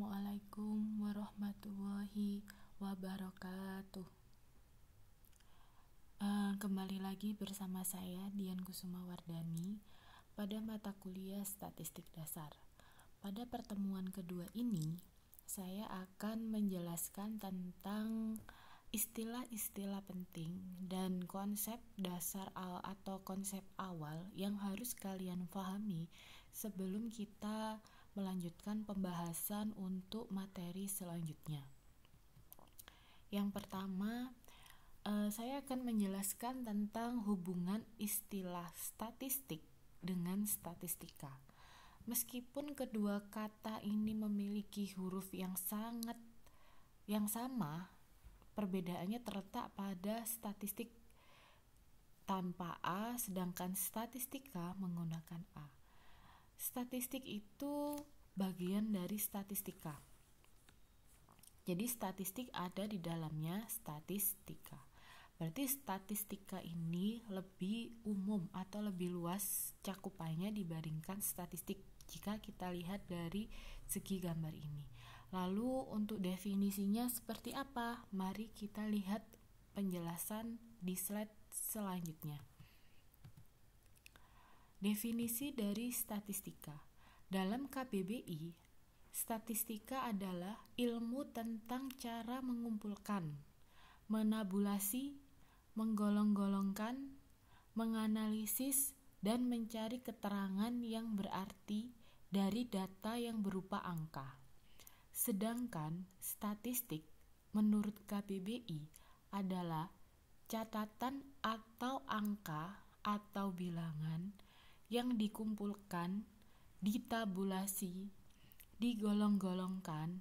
Assalamualaikum warahmatullahi wabarakatuh. Kembali lagi bersama saya Dian Kusuma Wardani pada mata kuliah Statistik Dasar. Pada pertemuan kedua ini, saya akan menjelaskan tentang istilah-istilah penting dan konsep dasar atau konsep awal yang harus kalian pahami sebelum kita melanjutkan pembahasan untuk materi selanjutnya. Yang pertama, saya akan menjelaskan tentang hubungan istilah statistik dengan statistika. Meskipun kedua kata ini memiliki huruf yang sama, perbedaannya terletak pada statistik tanpa A, sedangkan statistika menggunakan A. Statistik itu bagian dari statistika. Jadi statistik ada di dalamnya statistika. Berarti statistika ini lebih umum atau lebih luas cakupannya dibandingkan statistik jika kita lihat dari segi gambar ini. Lalu untuk definisinya seperti apa? Mari kita lihat penjelasan di slide selanjutnya. Definisi dari statistika. Dalam KBBI, statistika adalah ilmu tentang cara mengumpulkan, menabulasi, menggolong-golongkan, menganalisis, dan mencari keterangan yang berarti dari data yang berupa angka. Sedangkan statistik menurut KBBI adalah catatan atau angka atau bilangan yang dikumpulkan, ditabulasi, digolong-golongkan,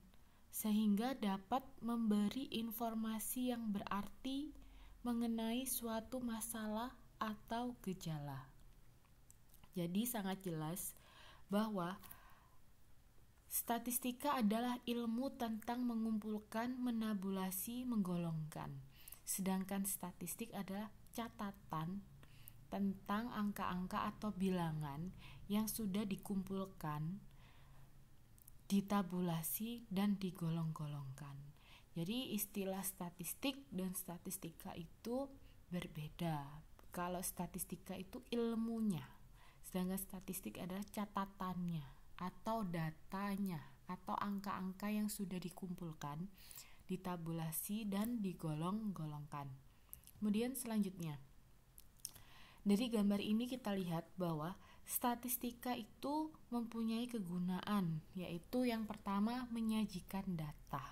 sehingga dapat memberi informasi yang berarti mengenai suatu masalah atau gejala. Jadi sangat jelas bahwa statistika adalah ilmu tentang mengumpulkan, menabulasi, menggolongkan. Sedangkan statistik adalah catatan tentang angka-angka atau bilangan yang sudah dikumpulkan, ditabulasi, dan digolong-golongkan. Jadi istilah statistik dan statistika itu berbeda. Kalau statistika itu ilmunya, sedangkan statistik adalah catatannya atau datanya atau angka-angka yang sudah dikumpulkan, ditabulasi, dan digolong-golongkan. Kemudian selanjutnya, dari gambar ini kita lihat bahwa statistika itu mempunyai kegunaan, yaitu yang pertama menyajikan data.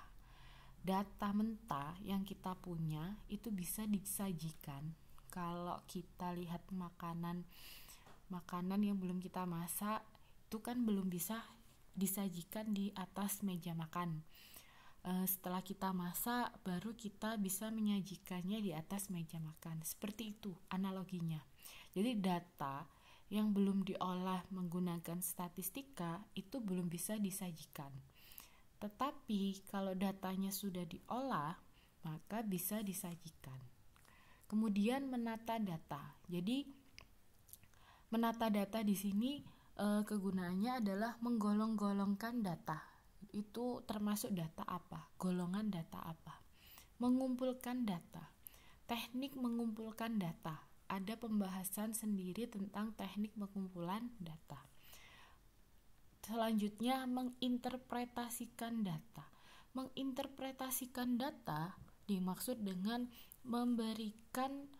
Data mentah yang kita punya itu bisa disajikan. Kalau kita lihat makanan yang belum kita masak, itu kan belum bisa disajikan di atas meja makan. Setelah kita masak, baru kita bisa menyajikannya di atas meja makan. Seperti itu analoginya. Jadi data yang belum diolah menggunakan statistika itu belum bisa disajikan. Tetapi kalau datanya sudah diolah, maka bisa disajikan. Kemudian menata data. Jadi menata data di sini kegunaannya adalah menggolong-golongkan data. Itu termasuk data apa? Golongan data apa? Mengumpulkan data. Teknik mengumpulkan data. Ada pembahasan sendiri tentang teknik pengumpulan data. Selanjutnya, menginterpretasikan data. Menginterpretasikan data dimaksud dengan memberikan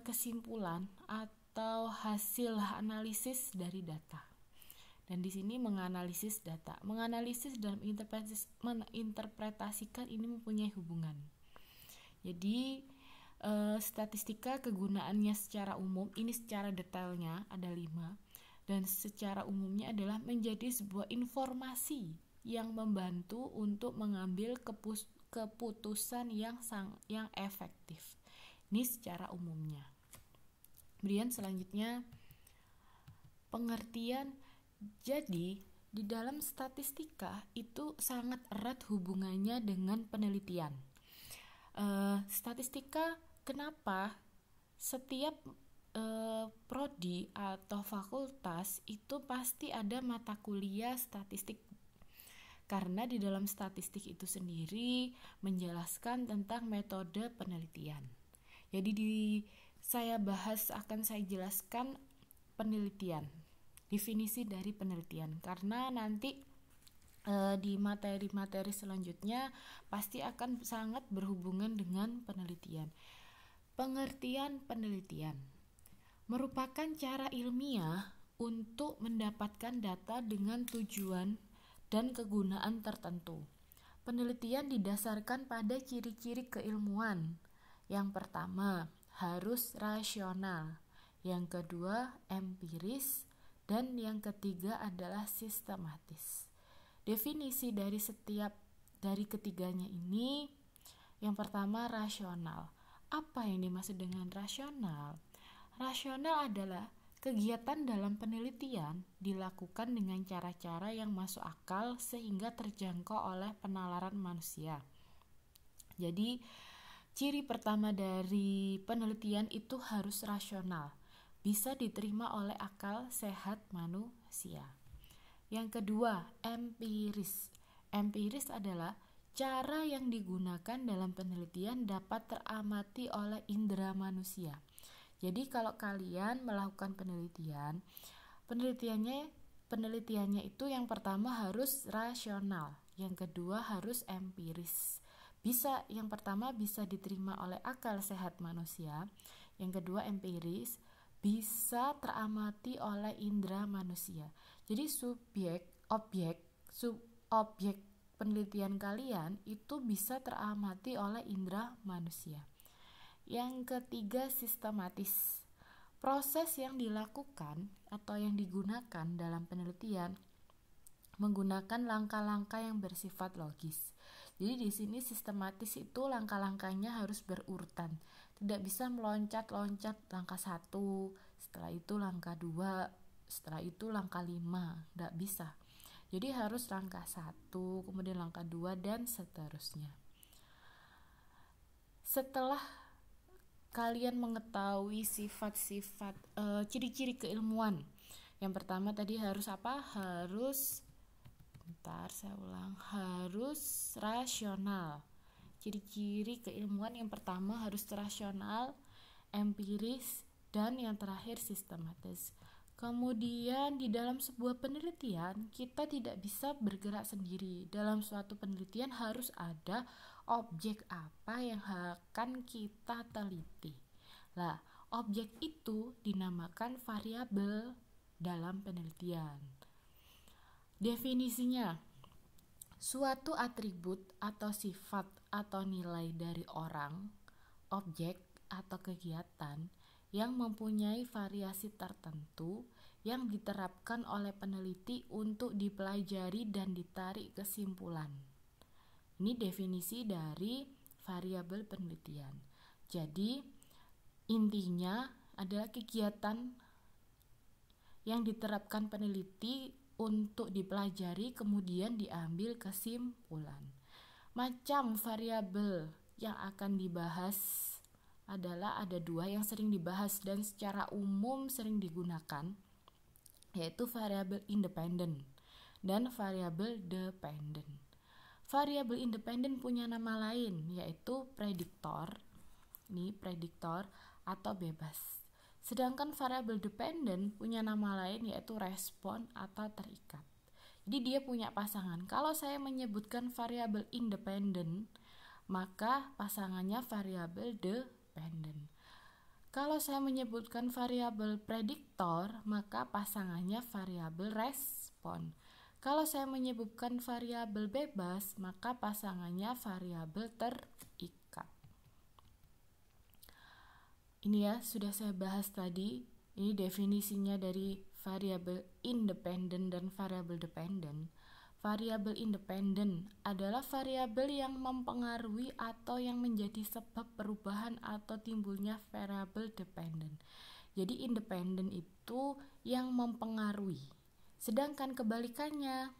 kesimpulan atau hasil analisis dari data. Dan di sini menganalisis data. Menganalisis dan menginterpretasikan ini mempunyai hubungan. Jadi statistika kegunaannya secara umum, ini secara detailnya ada 5, dan secara umumnya adalah menjadi sebuah informasi yang membantu untuk mengambil keputusan yang efektif. Ini secara umumnya. Kemudian selanjutnya pengertian. Jadi di dalam statistika itu sangat erat hubungannya dengan penelitian. Statistika, kenapa setiap prodi atau fakultas itu pasti ada mata kuliah statistik. Karena di dalam statistik itu sendiri menjelaskan tentang metode penelitian. Jadi saya jelaskan penelitian, definisi dari penelitian, karena nanti di materi-materi selanjutnya pasti akan sangat berhubungan dengan penelitian. Pengertian penelitian merupakan cara ilmiah untuk mendapatkan data dengan tujuan dan kegunaan tertentu. Penelitian didasarkan pada ciri-ciri keilmuan. Yang pertama, harus rasional. Yang kedua, empiris. Dan yang ketiga adalah sistematis. Definisi dari ketiganya ini, yang pertama rasional. Apa yang dimaksud dengan rasional? Rasional adalah kegiatan dalam penelitian dilakukan dengan cara-cara yang masuk akal sehingga terjangkau oleh penalaran manusia. Jadi, ciri pertama dari penelitian itu harus rasional, bisa diterima oleh akal sehat manusia. Yang kedua, empiris. Empiris adalah cara yang digunakan dalam penelitian dapat teramati oleh indera manusia. Jadi kalau kalian melakukan penelitiannya itu yang pertama harus rasional, yang kedua harus empiris. Yang pertama bisa diterima oleh akal sehat manusia, yang kedua empiris, bisa teramati oleh indera manusia. Jadi objek penelitian kalian itu bisa teramati oleh indera manusia. Yang ketiga, sistematis. Proses yang dilakukan atau yang digunakan dalam penelitian menggunakan langkah-langkah yang bersifat logis. Jadi di sini sistematis itu langkah-langkahnya harus berurutan. Tidak bisa meloncat-loncat langkah 1, setelah itu langkah 2, setelah itu langkah 5, tidak bisa. Jadi harus langkah 1, kemudian langkah 2 dan seterusnya. Setelah kalian mengetahui sifat-sifat ciri-ciri keilmuan, yang pertama tadi harus apa? Harus rasional. Ciri-ciri keilmuan yang pertama harus rasional, empiris, dan yang terakhir sistematis. Kemudian di dalam sebuah penelitian kita tidak bisa bergerak sendiri. Dalam suatu penelitian harus ada objek apa yang akan kita teliti. Nah, objek itu dinamakan variabel dalam penelitian. Definisinya, suatu atribut atau sifat atau nilai dari orang, objek atau kegiatan yang mempunyai variasi tertentu yang diterapkan oleh peneliti untuk dipelajari dan ditarik kesimpulan. Ini definisi dari variabel penelitian. Jadi, intinya adalah kegiatan yang diterapkan peneliti untuk dipelajari kemudian diambil kesimpulan. Macam variabel yang akan dibahas adalah ada 2 yang sering dibahas dan secara umum sering digunakan, yaitu variabel independen dan variabel dependen. Variabel independen punya nama lain, yaitu prediktor. Ini prediktor atau bebas. Sedangkan variabel dependen punya nama lain, yaitu respon atau terikat. Jadi dia punya pasangan. Kalau saya menyebutkan variabel independen, maka pasangannya variabel dependen. Kalau saya menyebutkan variabel prediktor, maka pasangannya variabel respon. Kalau saya menyebutkan variabel bebas, maka pasangannya variabel terikat. Ini ya, sudah saya bahas tadi. Ini definisinya dari variabel independen dan variabel dependen. Variabel independen adalah variabel yang mempengaruhi atau yang menjadi sebab perubahan atau timbulnya variabel dependen. Jadi independen itu yang mempengaruhi. Sedangkan kebalikannya,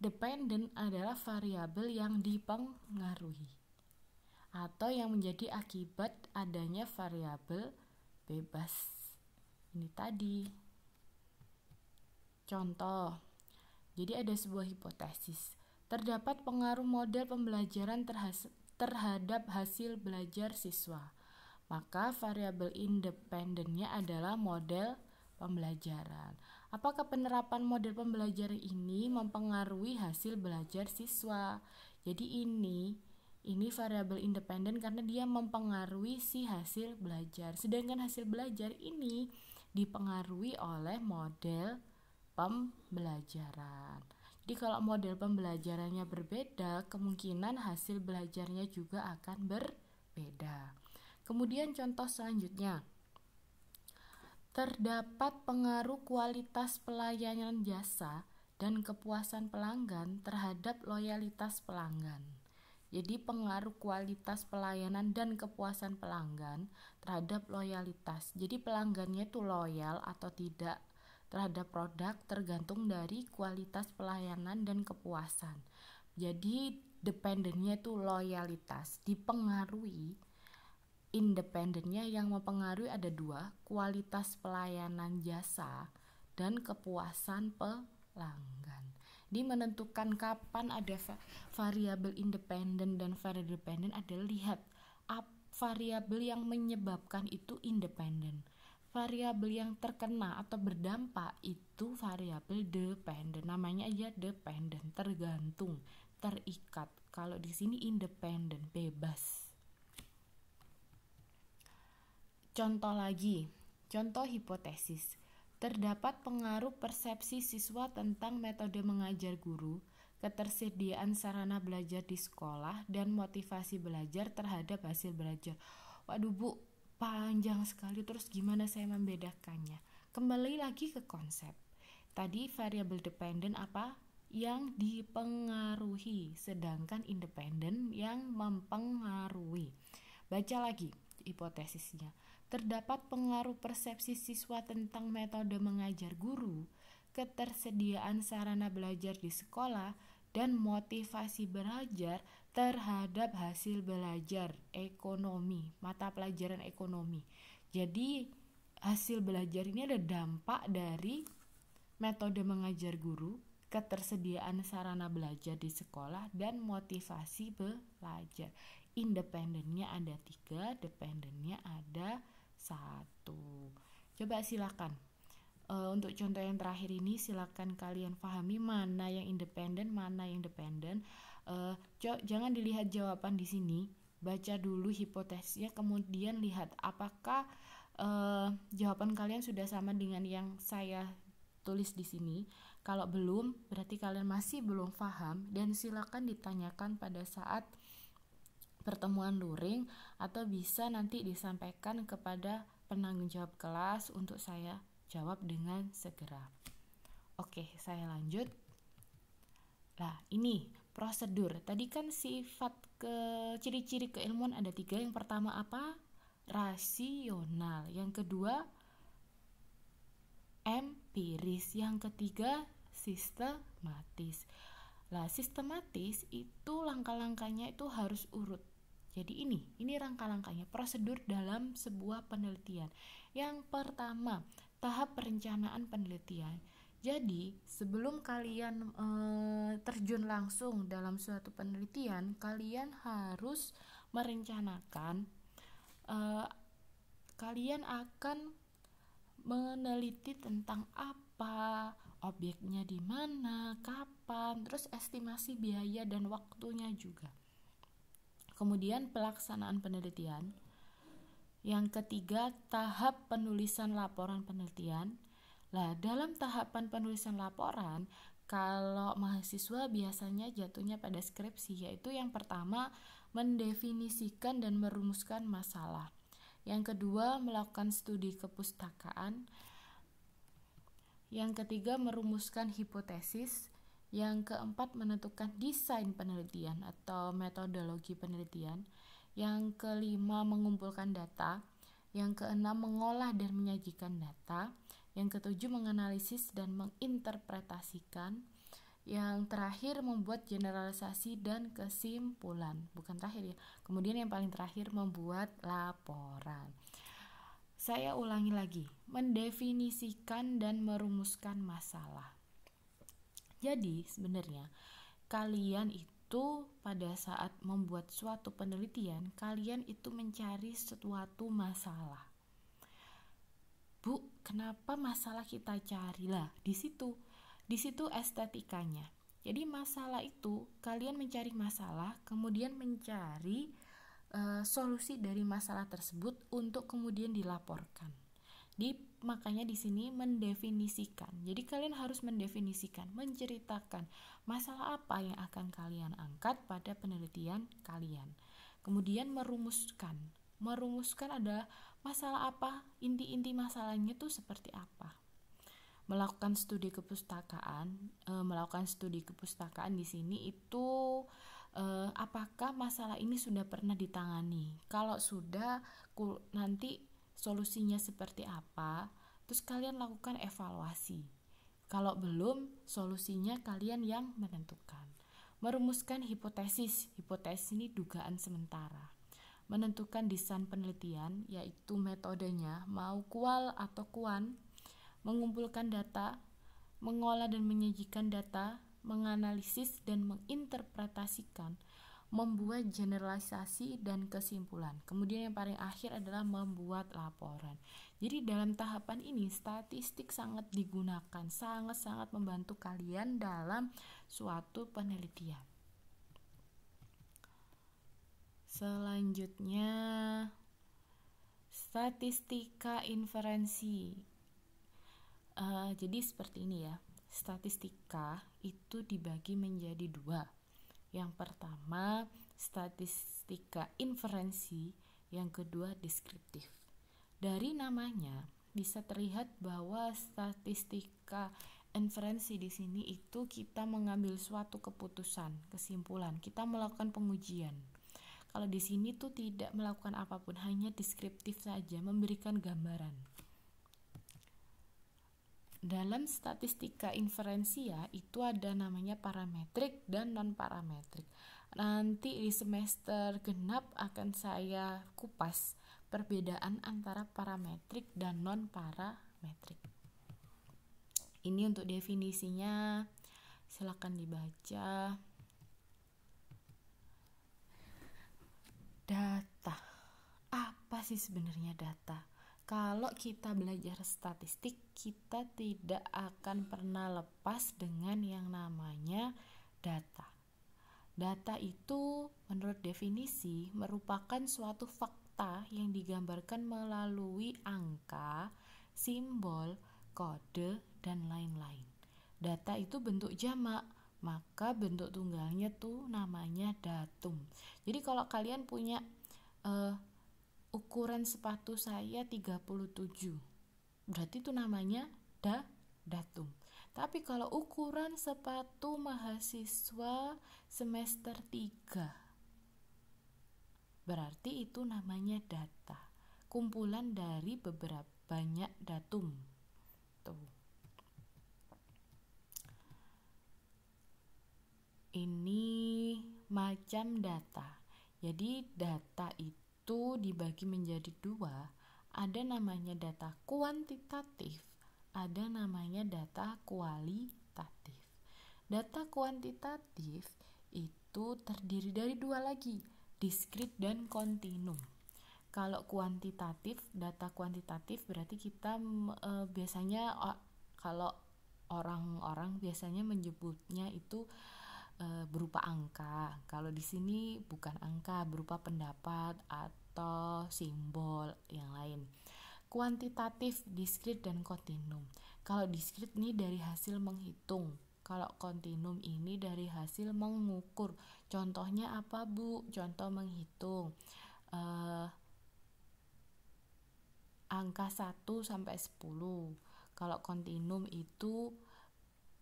dependen adalah variabel yang dipengaruhi atau yang menjadi akibat adanya variabel bebas. Ini tadi. Contoh. Jadi ada sebuah hipotesis Terdapat pengaruh model pembelajaran terhadap hasil belajar siswa. Maka variabel independennya adalah model pembelajaran. Apakah penerapan model pembelajaran ini mempengaruhi hasil belajar siswa? Jadi ini variabel independen karena dia mempengaruhi si hasil belajar. Sedangkan hasil belajar ini dipengaruhi oleh model pembelajaran. Jadi kalau model pembelajarannya berbeda, kemungkinan hasil belajarnya juga akan berbeda. Kemudian contoh selanjutnya. Terdapat pengaruh kualitas pelayanan jasa dan kepuasan pelanggan terhadap loyalitas pelanggan. Jadi pengaruh kualitas pelayanan dan kepuasan pelanggan terhadap loyalitas. Jadi pelanggannya itu loyal atau tidak terhadap produk tergantung dari kualitas pelayanan dan kepuasan. Jadi dependennya itu loyalitas, dipengaruhi. Independennya yang mempengaruhi ada dua, kualitas pelayanan jasa dan kepuasan pelanggan. Di menentukan kapan ada variabel independen dan variabel dependen adalah lihat variabel yang menyebabkan itu independen. Variabel yang terkena atau berdampak itu variabel dependen. Namanya aja dependen, tergantung, terikat. Kalau di sini independen, bebas. Contoh lagi, contoh hipotesis. Terdapat pengaruh persepsi siswa tentang metode mengajar guru, ketersediaan sarana belajar di sekolah, dan motivasi belajar terhadap hasil belajar. Waduh Bu, panjang sekali, terus gimana saya membedakannya? Kembali lagi ke konsep. Tadi variabel dependen apa? Yang dipengaruhi, sedangkan independen yang mempengaruhi. Baca lagi hipotesisnya. Terdapat pengaruh persepsi siswa tentang metode mengajar guru, ketersediaan sarana belajar di sekolah, dan motivasi belajar terhadap hasil belajar ekonomi, mata pelajaran ekonomi. Jadi hasil belajar ini ada dampak dari metode mengajar guru, ketersediaan sarana belajar di sekolah, dan motivasi belajar. Independennya ada 3, dependennya ada 1. Coba silakan. Untuk contoh yang terakhir ini silakan kalian pahami mana yang independen, mana yang dependen. Jangan dilihat jawaban di sini, baca dulu hipotesisnya, kemudian lihat apakah jawaban kalian sudah sama dengan yang saya tulis di sini. Kalau belum, berarti kalian masih belum paham dan silakan ditanyakan pada saat pertemuan luring atau bisa nanti disampaikan kepada penanggung jawab kelas untuk saya jawab dengan segera. Oke, saya lanjut. Nah, ini prosedur. Tadi kan sifat ciri-ciri keilmuan ada 3. Yang pertama apa? Rasional. Yang kedua empiris. Yang ketiga sistematis. Nah, sistematis itu langkah-langkahnya itu harus urut. Jadi ini langkah-langkahnya, prosedur dalam sebuah penelitian. Yang pertama, tahap perencanaan penelitian. Jadi, sebelum kalian terjun langsung dalam suatu penelitian, kalian harus merencanakan kalian akan meneliti tentang apa, objeknya di mana, kapan, terus estimasi biaya dan waktunya juga. Kemudian pelaksanaan penelitian. Yang ketiga, tahap penulisan laporan penelitian. Nah, dalam tahapan penulisan laporan, kalau mahasiswa biasanya jatuhnya pada skripsi, yaitu yang pertama mendefinisikan dan merumuskan masalah. Yang kedua, melakukan studi kepustakaan. Yang ketiga, merumuskan hipotesis. Yang keempat, menentukan desain penelitian atau metodologi penelitian. Yang kelima, mengumpulkan data. Yang keenam, mengolah dan menyajikan data. Yang ketujuh, menganalisis dan menginterpretasikan. Yang terakhir, membuat generalisasi dan kesimpulan. Bukan terakhir ya. Kemudian yang paling terakhir, membuat laporan. Saya ulangi lagi, mendefinisikan dan merumuskan masalah. Jadi sebenarnya kalian itu pada saat membuat suatu penelitian, kalian itu mencari suatu masalah. Bu, kenapa masalah kita cari? Lah, di situ estetikanya. Jadi masalah itu kalian mencari masalah, kemudian mencari solusi dari masalah tersebut untuk kemudian dilaporkan. Makanya di sini mendefinisikan. Jadi kalian harus mendefinisikan, menceritakan masalah apa yang akan kalian angkat pada penelitian kalian. Kemudian merumuskan. Merumuskan adalah masalah apa, inti-inti masalahnya itu seperti apa. Melakukan studi kepustakaan di sini itu apakah masalah ini sudah pernah ditangani. Kalau sudah, nanti solusinya seperti apa, terus kalian lakukan evaluasi. Kalau belum, solusinya kalian yang menentukan. Merumuskan hipotesis ini dugaan sementara. Menentukan desain penelitian, yaitu metodenya, mau kual atau kuan. Mengumpulkan data, mengolah dan menyajikan data, menganalisis dan menginterpretasikan, membuat generalisasi dan kesimpulan. Kemudian yang paling akhir adalah membuat laporan. Jadi dalam tahapan ini statistik sangat digunakan, sangat-sangat membantu kalian dalam suatu penelitian. Selanjutnya, statistika inferensi. Jadi seperti ini ya. Statistika itu dibagi menjadi dua. Yang pertama statistika inferensi, yang kedua deskriptif. Dari namanya bisa terlihat bahwa statistika inferensi di sini itu kita mengambil suatu keputusan, kesimpulan, kita melakukan pengujian. Kalau di sini tuh tidak melakukan apapun, hanya deskriptif saja, memberikan gambaran. Dalam statistika inferensia itu ada namanya parametrik dan non-parametrik. Nanti di semester genap akan saya kupas perbedaan antara parametrik dan non-parametrik. Ini untuk definisinya, silakan dibaca. Data. Apa sih sebenarnya data? Kalau kita belajar statistik, kita tidak akan pernah lepas dengan yang namanya data. Data itu menurut definisi merupakan suatu fakta yang digambarkan melalui angka, simbol, kode, dan lain-lain. Data itu bentuk jamak, maka bentuk tunggalnya tuh namanya datum. Jadi kalau kalian punya ukuran sepatu saya 37, berarti itu namanya datum. Tapi kalau ukuran sepatu mahasiswa semester 3, berarti itu namanya data, kumpulan dari beberapa banyak datum. Tuh. Ini macam data. Jadi data itu dibagi menjadi dua, ada namanya data kuantitatif, ada namanya data kualitatif. Data kuantitatif itu terdiri dari dua lagi, diskrit dan kontinum. Kalau kuantitatif, data kuantitatif berarti kita biasanya kalau orang-orang biasanya menyebutnya itu berupa angka. Kalau di sini bukan angka, berupa pendapat atau simbol yang lain. Kuantitatif, diskrit, dan kontinum. Kalau diskrit ini dari hasil menghitung. Kalau kontinum ini dari hasil mengukur. Contohnya apa, Bu? Contoh menghitung. Angka 1 sampai 10. Kalau kontinum itu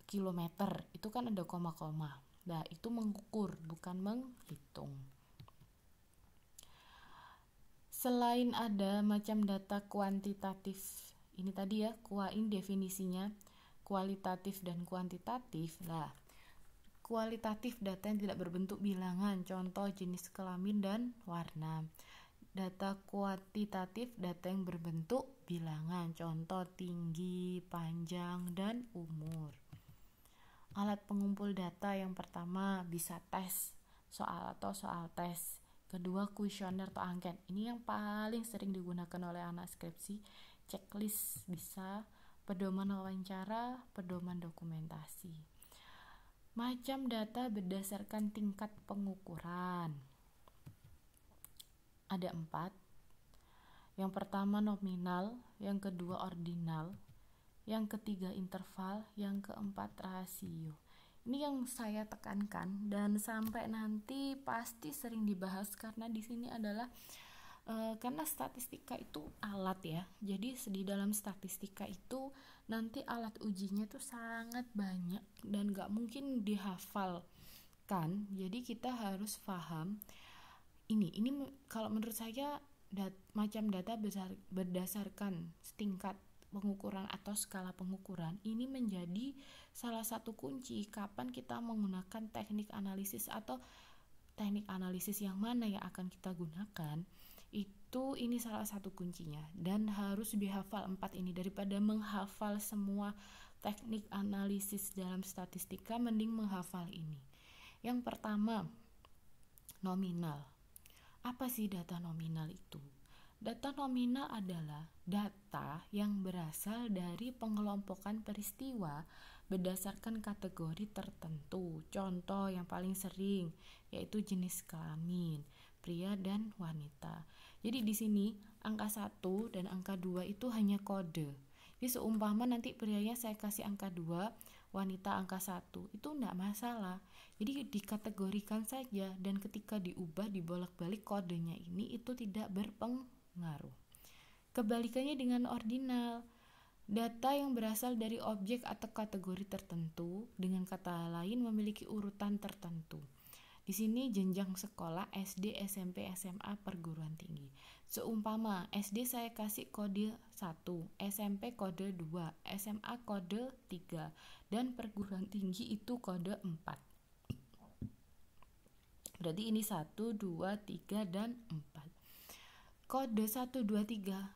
kilometer, itu kan ada koma-koma. Nah, itu mengukur, bukan menghitung. Selain ada macam data kuantitatif, ini tadi ya, ini definisinya, kualitatif dan kuantitatif. Nah, kualitatif data yang tidak berbentuk bilangan, contoh jenis kelamin dan warna. Data kuantitatif data yang berbentuk bilangan, contoh tinggi, panjang, dan umur. Alat pengumpul data yang pertama bisa tes soal atau soal tes. Kedua, kuesioner atau angket. Ini yang paling sering digunakan oleh anak skripsi. Checklist bisa, pedoman wawancara, pedoman dokumentasi. Macam data berdasarkan tingkat pengukuran. Ada 4. Yang pertama nominal, yang kedua ordinal, yang ketiga interval, yang keempat rasio. Ini yang saya tekankan dan sampai nanti pasti sering dibahas karena di sini adalah karena statistika itu alat ya. Jadi di dalam statistika itu nanti alat ujinya tuh sangat banyak dan gak mungkin dihafalkan. Jadi kita harus paham ini kalau menurut saya macam data berdasarkan tingkat pengukuran atau skala pengukuran ini menjadi salah satu kunci kapan kita menggunakan teknik analisis atau teknik analisis yang mana yang akan kita gunakan. Ini salah satu kuncinya dan harus dihafal 4 ini. Daripada menghafal semua teknik analisis dalam statistika, mending menghafal ini. Yang pertama, nominal. Apa sih data nominal itu? Data nominal adalah data yang berasal dari pengelompokan peristiwa berdasarkan kategori tertentu. Contoh yang paling sering yaitu jenis kelamin, pria dan wanita. Jadi di sini angka 1 dan angka 2 itu hanya kode. Jadi seumpama nanti prianya saya kasih angka 2, wanita angka 1, itu enggak masalah. Jadi dikategorikan saja dan ketika diubah dibolak-balik kodenya ini itu tidak berpengaruh. Kebalikannya dengan ordinal, data yang berasal dari objek atau kategori tertentu, dengan kata lain memiliki urutan tertentu. Di sini jenjang sekolah SD, SMP, SMA, perguruan tinggi. Seumpama SD saya kasih kode 1, SMP kode 2, SMA kode 3, dan perguruan tinggi itu kode 4. Berarti ini 1, 2, 3, dan 4. Kode 1, 2, 3,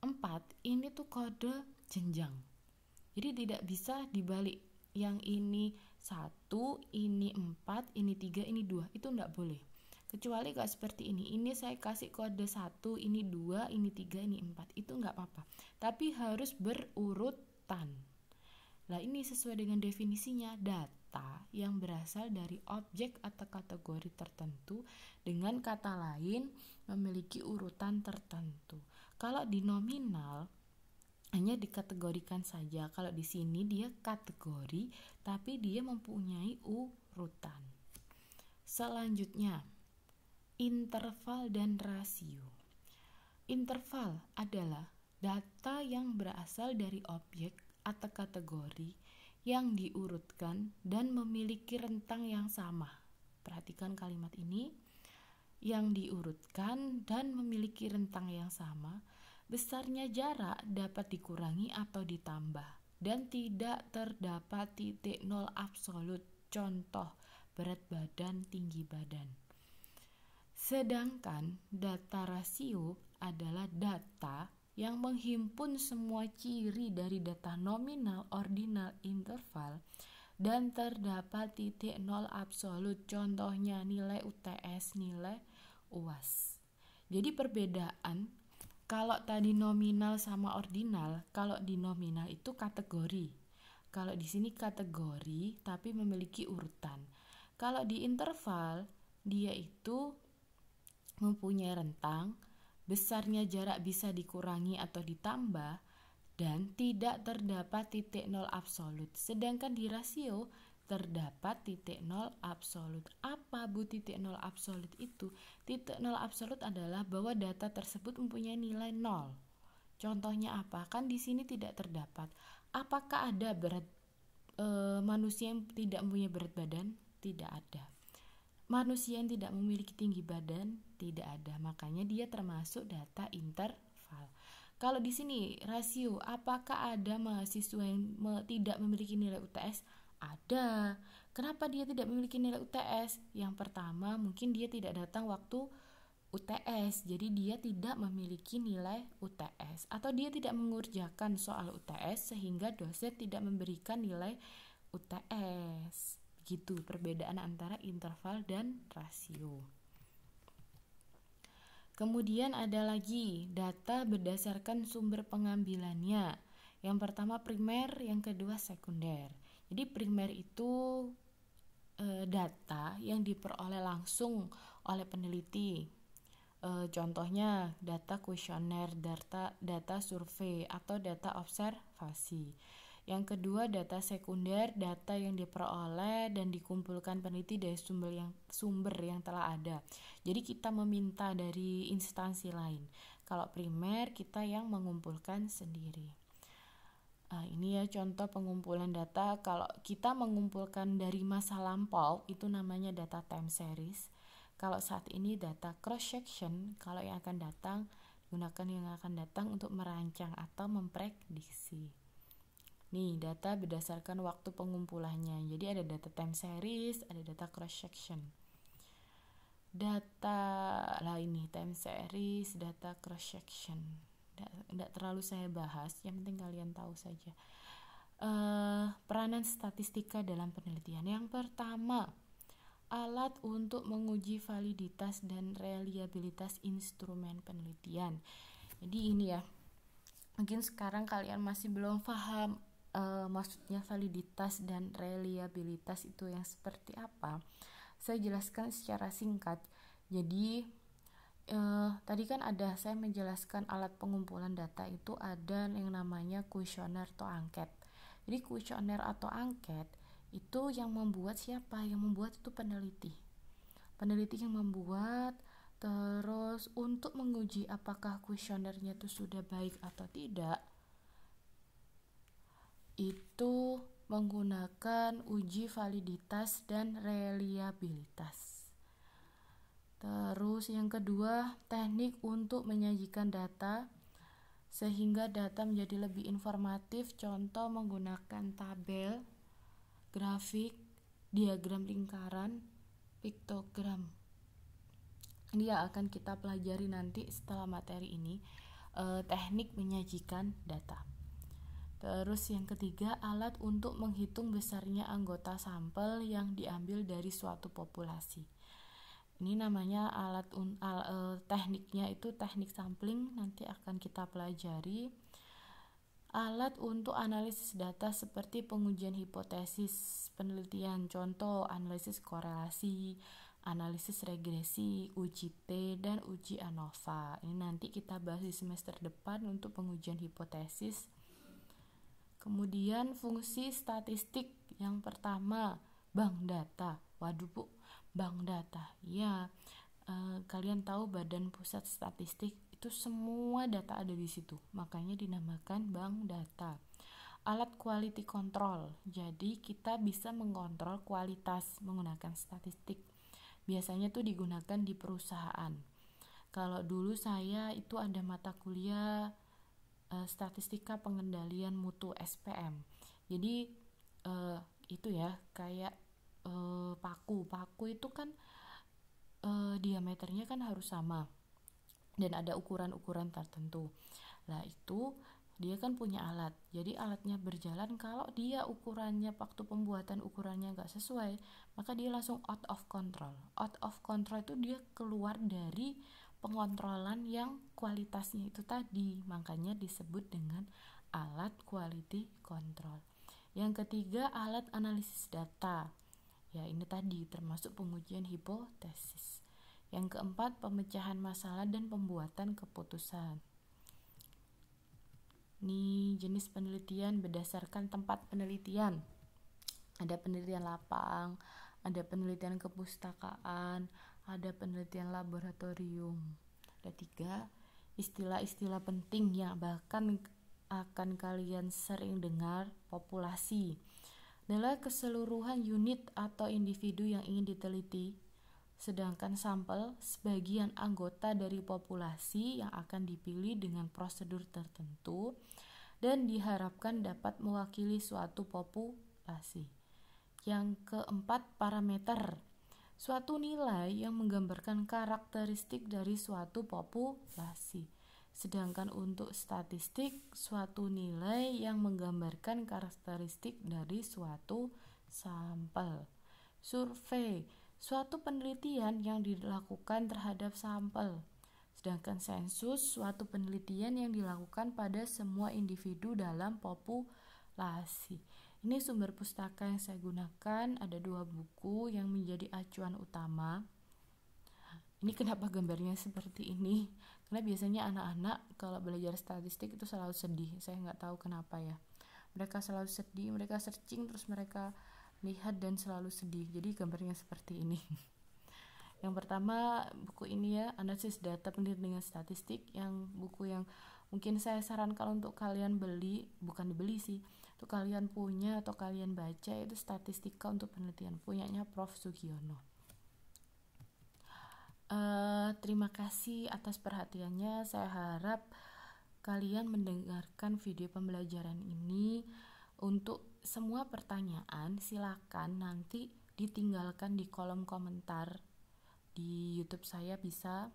4 ini tuh kode jenjang. Jadi tidak bisa dibalik. Yang ini 1, ini 4, ini 3, ini 2. Itu enggak boleh. Kecuali gak seperti ini. Ini saya kasih kode 1, ini 2, ini 3, ini 4. Itu enggak apa-apa. Tapi harus berurutan. Nah, ini sesuai dengan definisinya, data yang berasal dari objek atau kategori tertentu, dengan kata lain memiliki urutan tertentu. Kalau di nominal hanya dikategorikan saja. Kalau di sini dia kategori tapi dia mempunyai urutan. Selanjutnya, interval dan rasio. Interval adalah data yang berasal dari objek atau kategori yang diurutkan dan memiliki rentang yang sama. Perhatikan kalimat ini, yang diurutkan dan memiliki rentang yang sama. Besarnya jarak dapat dikurangi atau ditambah dan tidak terdapat titik nol absolut. Contoh, berat badan, tinggi badan. Sedangkan data rasio adalah data yang menghimpun semua ciri dari data nominal, ordinal, interval dan terdapat titik nol absolut. Contohnya nilai UTS, nilai UAS. Jadi perbedaan kalau tadi nominal sama ordinal, kalau di nominal itu kategori. Kalau di sini kategori tapi memiliki urutan. Kalau di interval dia itu mempunyai rentang, besarnya jarak bisa dikurangi atau ditambah dan tidak terdapat titik nol absolut. Sedangkan di rasio terdapat titik nol absolut. Apa Bu titik nol absolut itu? Titik nol absolut adalah bahwa data tersebut mempunyai nilai 0. Contohnya apa? Kan di sini tidak terdapat. Apakah ada manusia yang tidak mempunyai berat badan? Tidak ada. Manusia yang tidak memiliki tinggi badan? Tidak ada. Makanya dia termasuk data interval. Kalau di sini rasio, apakah ada mahasiswa yang tidak memiliki nilai UTS? Ada. Kenapa dia tidak memiliki nilai UTS? Yang pertama, mungkin dia tidak datang waktu UTS, jadi dia tidak memiliki nilai UTS, atau dia tidak mengerjakan soal UTS sehingga dosen tidak memberikan nilai UTS. Begitu perbedaan antara interval dan rasio. Kemudian ada lagi data berdasarkan sumber pengambilannya. Yang pertama primer, yang kedua sekunder. Jadi primer itu data yang diperoleh langsung oleh peneliti. Contohnya data kuesioner, data survei, atau data observasi. Yang kedua data sekunder, data yang diperoleh dan dikumpulkan peneliti dari sumber yang telah ada. Jadi kita meminta dari instansi lain. Kalau primer kita yang mengumpulkan sendiri. Ini ya contoh pengumpulan data. Kalau kita mengumpulkan dari masa lampau itu namanya data time series. Kalau saat ini data cross section, kalau yang akan datang gunakan yang akan datang untuk merancang atau memprediksi. Nih data berdasarkan waktu pengumpulannya. Jadi ada data time series, ada data cross section. Data lah ini time series, data cross section. Tidak terlalu saya bahas, yang penting kalian tahu saja. Peranan statistika dalam penelitian. Yang pertama, alat untuk menguji validitas dan reliabilitas instrumen penelitian. Jadi ini ya, mungkin sekarang kalian masih belum paham maksudnya validitas dan reliabilitas itu yang seperti apa. Saya jelaskan secara singkat. Jadi tadi kan saya menjelaskan alat pengumpulan data itu ada yang namanya kuesioner atau angket. Jadi kuesioner atau angket itu yang membuat siapa? Yang membuat itu peneliti. Peneliti yang membuat. Terus untuk menguji apakah kuesionernya itu sudah baik atau tidak, itu menggunakan uji validitas dan reliabilitas. Terus yang kedua, teknik untuk menyajikan data sehingga data menjadi lebih informatif. Contoh menggunakan tabel, grafik, diagram lingkaran, piktogram. Ini yang akan kita pelajari nanti setelah materi ini, teknik menyajikan data. Terus yang ketiga, alat untuk menghitung besarnya anggota sampel yang diambil dari suatu populasi. Ini namanya tekniknya itu teknik sampling, nanti akan kita pelajari. Alat untuk analisis data seperti pengujian hipotesis penelitian, contoh analisis korelasi, analisis regresi, uji T, dan uji ANOVA. Ini nanti kita bahas di semester depan untuk pengujian hipotesis. Kemudian fungsi statistik yang pertama, bank data. Waduh Bu, bank data. Ya, kalian tahu Badan Pusat Statistik itu semua data ada di situ. Makanya dinamakan bank data. Alat quality control. Jadi kita bisa mengontrol kualitas menggunakan statistik. Biasanya tuh digunakan di perusahaan. Kalau dulu saya itu ada mata kuliah statistika pengendalian mutu SPM. Jadi itu ya kayak paku itu kan diameternya kan harus sama dan ada ukuran-ukuran tertentu. Nah itu dia kan punya alat. Jadi alatnya berjalan, kalau dia ukurannya waktu pembuatan ukurannya nggak sesuai, maka dia langsung out of control. Out of control itu dia keluar dari pengontrolan yang kualitasnya itu tadi, makanya disebut dengan alat quality control. Yang ketiga, alat analisis data. Ya ini tadi termasuk pengujian hipotesis. Yang keempat, pemecahan masalah dan pembuatan keputusan. Ini jenis penelitian berdasarkan tempat penelitian. Ada penelitian lapang, ada penelitian kepustakaan, ada penelitian laboratorium. Ada 3 istilah-istilah penting yang bahkan akan kalian sering dengar. Populasi adalah keseluruhan unit atau individu yang ingin diteliti, sedangkan sampel sebagian anggota dari populasi yang akan dipilih dengan prosedur tertentu dan diharapkan dapat mewakili suatu populasi. Yang keempat, parameter. Suatu nilai yang menggambarkan karakteristik dari suatu populasi. Sedangkan untuk statistik, suatu nilai yang menggambarkan karakteristik dari suatu sampel. Survei, suatu penelitian yang dilakukan terhadap sampel. Sedangkan sensus, suatu penelitian yang dilakukan pada semua individu dalam populasi. Ini sumber pustaka yang saya gunakan, ada 2 buku yang menjadi acuan utama. Ini kenapa gambarnya seperti ini? Karena biasanya anak-anak kalau belajar statistik itu selalu sedih. Saya nggak tahu kenapa ya. Mereka selalu sedih, mereka searching terus mereka lihat dan selalu sedih. Jadi gambarnya seperti ini. Yang pertama buku ini ya, analisis data penelitian statistik, yang buku yang mungkin saya sarankan untuk kalian beli, bukan dibeli sih, untuk kalian punya atau kalian baca, itu Statistika untuk Penelitian, punyanya Prof. Sugiono. Terima kasih atas perhatiannya. Saya harap kalian mendengarkan video pembelajaran ini. Untuk semua pertanyaan silakan nanti ditinggalkan di kolom komentar di YouTube saya, bisa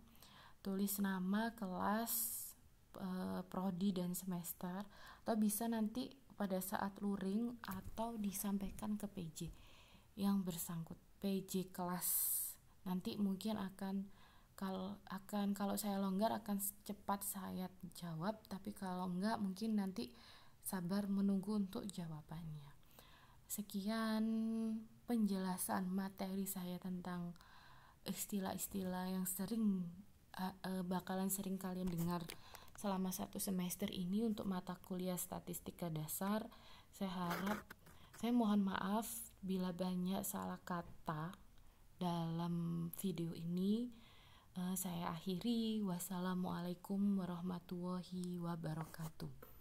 tulis nama, kelas, prodi dan semester, atau bisa nanti pada saat luring atau disampaikan ke PJ yang bersangkut, PJ kelas. Nanti mungkin kalau saya longgar akan cepat saya jawab, tapi kalau enggak mungkin nanti sabar menunggu untuk jawabannya. Sekian penjelasan materi saya tentang istilah-istilah yang bakalan sering kalian dengar selama 1 semester ini untuk mata kuliah statistika dasar. Saya mohon maaf bila banyak salah kata dalam video ini. Saya akhiri. Wassalamualaikum warahmatullahi wabarakatuh.